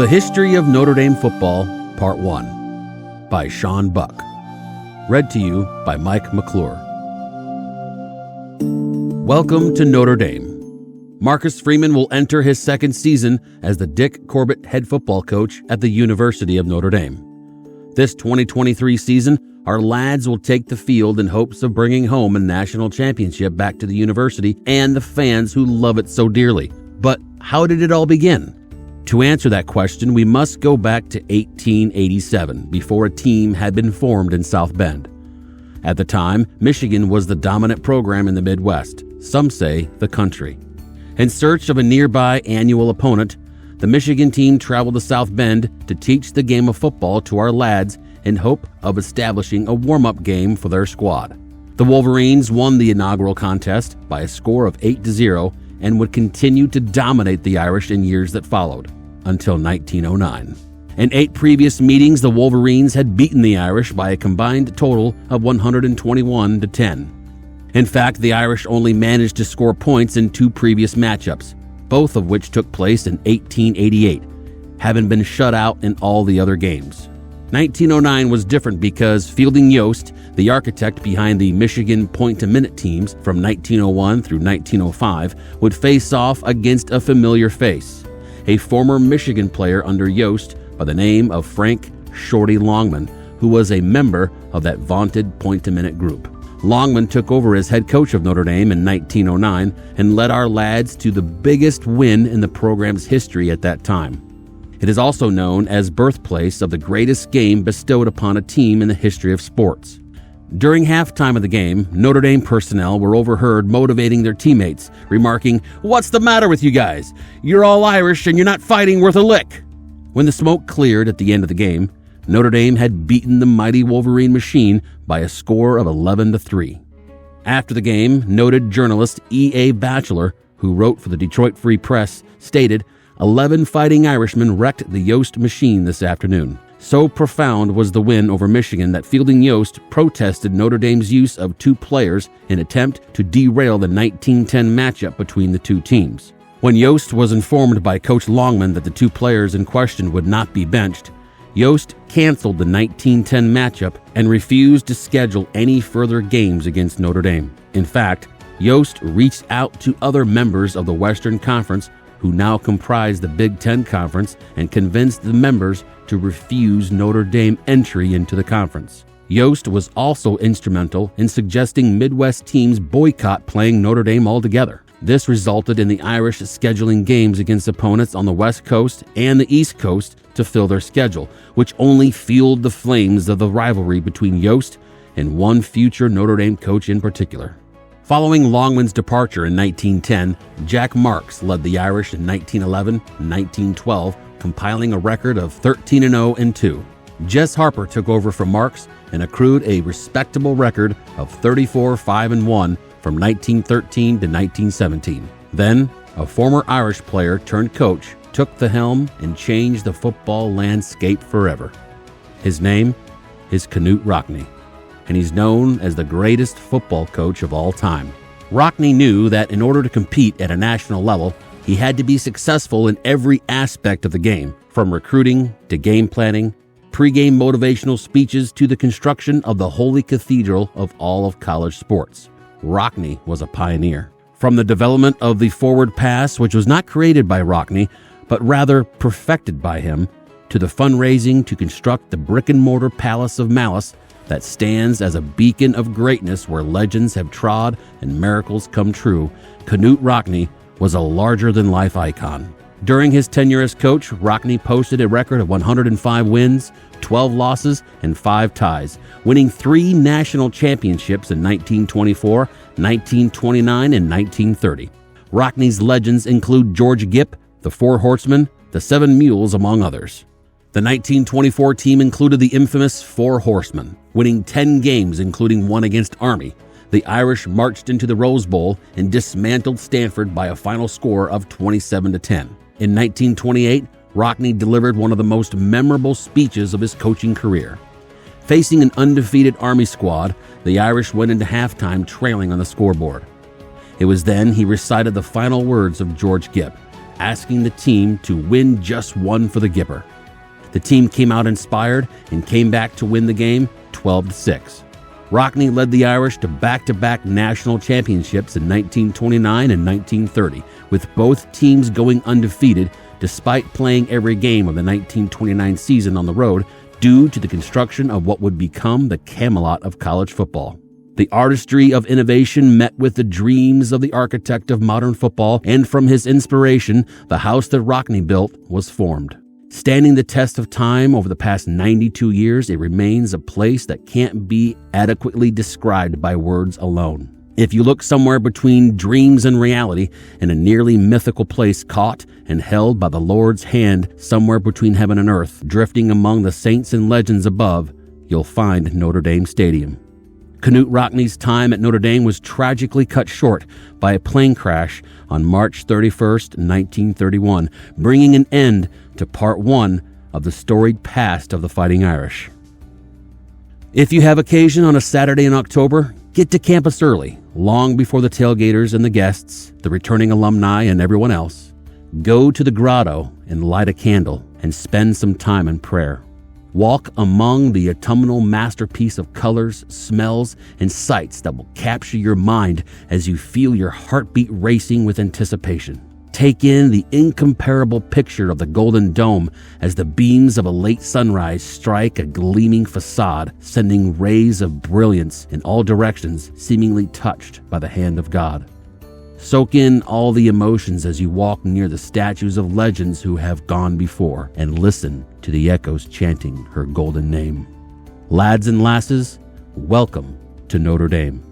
The History of Notre Dame Football, Part 1, by Sean Buck. Read to you by Mike McClure. Welcome to Notre Dame. Marcus Freeman will enter his second season as the Dick Corbett head football coach at the University of Notre Dame. This 2023 season, our lads will take the field in hopes of bringing home a national championship back to the university and the fans who love it so dearly. But how did it all begin? To answer that question, we must go back to 1887, before a team had been formed in South Bend. At the time, Michigan was the dominant program in the Midwest, some say the country. In search of a nearby annual opponent, the Michigan team traveled to South Bend to teach the game of football to our lads in hope of establishing a warm-up game for their squad. The Wolverines won the inaugural contest by a score of 8-0 and would continue to dominate the Irish in years that followed, until 1909. In 8 previous meetings, the Wolverines had beaten the Irish by a combined total of 121-10. In fact, the Irish only managed to score points in 2 previous matchups, both of which took place in 1888, having been shut out in all the other games. 1909 was different because Fielding Yost, the architect behind the Michigan point-to-minute teams from 1901 through 1905, would face off against a familiar face, a former Michigan player under Yost by the name of Frank Shorty Longman, who was a member of that vaunted point-to-minute group. Longman took over as head coach of Notre Dame in 1909 and led our lads to the biggest win in the program's history at that time. It is also known as birthplace of the greatest game bestowed upon a team in the history of sports. During halftime of the game, Notre Dame personnel were overheard motivating their teammates, remarking, "What's the matter with you guys? You're all Irish and you're not fighting worth a lick." When the smoke cleared at the end of the game, Notre Dame had beaten the mighty Wolverine machine by a score of 11-3. After the game, noted journalist E.A. Batchelor, who wrote for the Detroit Free Press, stated, 11 fighting Irishmen wrecked the Yost machine this afternoon. So profound was the win over Michigan that Fielding Yost protested Notre Dame's use of 2 players in attempt to derail the 1910 matchup between the 2 teams. When Yost was informed by Coach Longman that the 2 players in question would not be benched, Yost canceled the 1910 matchup and refused to schedule any further games against Notre Dame. In fact, Yost reached out to other members of the Western Conference who now comprise the Big Ten Conference and convinced the members to refuse Notre Dame entry into the conference. Yost was also instrumental in suggesting Midwest teams boycott playing Notre Dame altogether. This resulted in the Irish scheduling games against opponents on the West Coast and the East Coast to fill their schedule, which only fueled the flames of the rivalry between Yost and one future Notre Dame coach in particular. Following Longman's departure in 1910, Jack Marks led the Irish in 1911 and 1912, compiling a record of 13-0-2. Jess Harper took over from Marks and accrued a respectable record of 34-5-1 from 1913 to 1917. Then, a former Irish player turned coach took the helm and changed the football landscape forever. His name is Knute Rockne, and he's known as the greatest football coach of all time. Rockne knew that in order to compete at a national level, he had to be successful in every aspect of the game, from recruiting to game planning, pre-game motivational speeches to the construction of the holy cathedral of all of college sports. Rockne was a pioneer. From the development of the forward pass, which was not created by Rockne, but rather perfected by him, to the fundraising to construct the brick-and-mortar Palace of Malice that stands as a beacon of greatness where legends have trod and miracles come true, Knute Rockne was a larger-than-life icon. During his tenure as coach, Rockne posted a record of 105 wins, 12 losses, and 5 ties, winning 3 national championships in 1924, 1929, and 1930. Rockne's legends include George Gipp, the 4 Horsemen, the 7 Mules, among others. The 1924 team included the infamous 4 Horsemen, winning 10 games including one against Army. The Irish marched into the Rose Bowl and dismantled Stanford by a final score of 27-10. In 1928, Rockne delivered one of the most memorable speeches of his coaching career. Facing an undefeated Army squad, the Irish went into halftime trailing on the scoreboard. It was then he recited the final words of George Gipp, asking the team to win just one for the Gipper. The team came out inspired and came back to win the game 12-6. Rockne led the Irish to back-to-back national championships in 1929 and 1930, with both teams going undefeated despite playing every game of the 1929 season on the road due to the construction of what would become the Camelot of college football. The artistry of innovation met with the dreams of the architect of modern football, and from his inspiration, the house that Rockne built was formed. Standing the test of time over the past 92 years, it remains a place that can't be adequately described by words alone. If you look somewhere between dreams and reality, in a nearly mythical place caught and held by the Lord's hand somewhere between heaven and earth, drifting among the saints and legends above, you'll find Notre Dame Stadium. Knute Rockne's time at Notre Dame was tragically cut short by a plane crash on March 31st, 1931, bringing an end to part one of the storied past of the Fighting Irish. If you have occasion on a Saturday in October, get to campus early, long before the tailgaters and the guests, the returning alumni, and everyone else. Go to the grotto and light a candle and spend some time in prayer. Walk among the autumnal masterpiece of colors, smells, and sights that will capture your mind as you feel your heartbeat racing with anticipation. Take in the incomparable picture of the Golden Dome as the beams of a late sunrise strike a gleaming facade, sending rays of brilliance in all directions, seemingly touched by the hand of God. Soak in all the emotions as you walk near the statues of legends who have gone before, and listen to the echoes chanting her golden name. Lads and lasses, welcome to Notre Dame.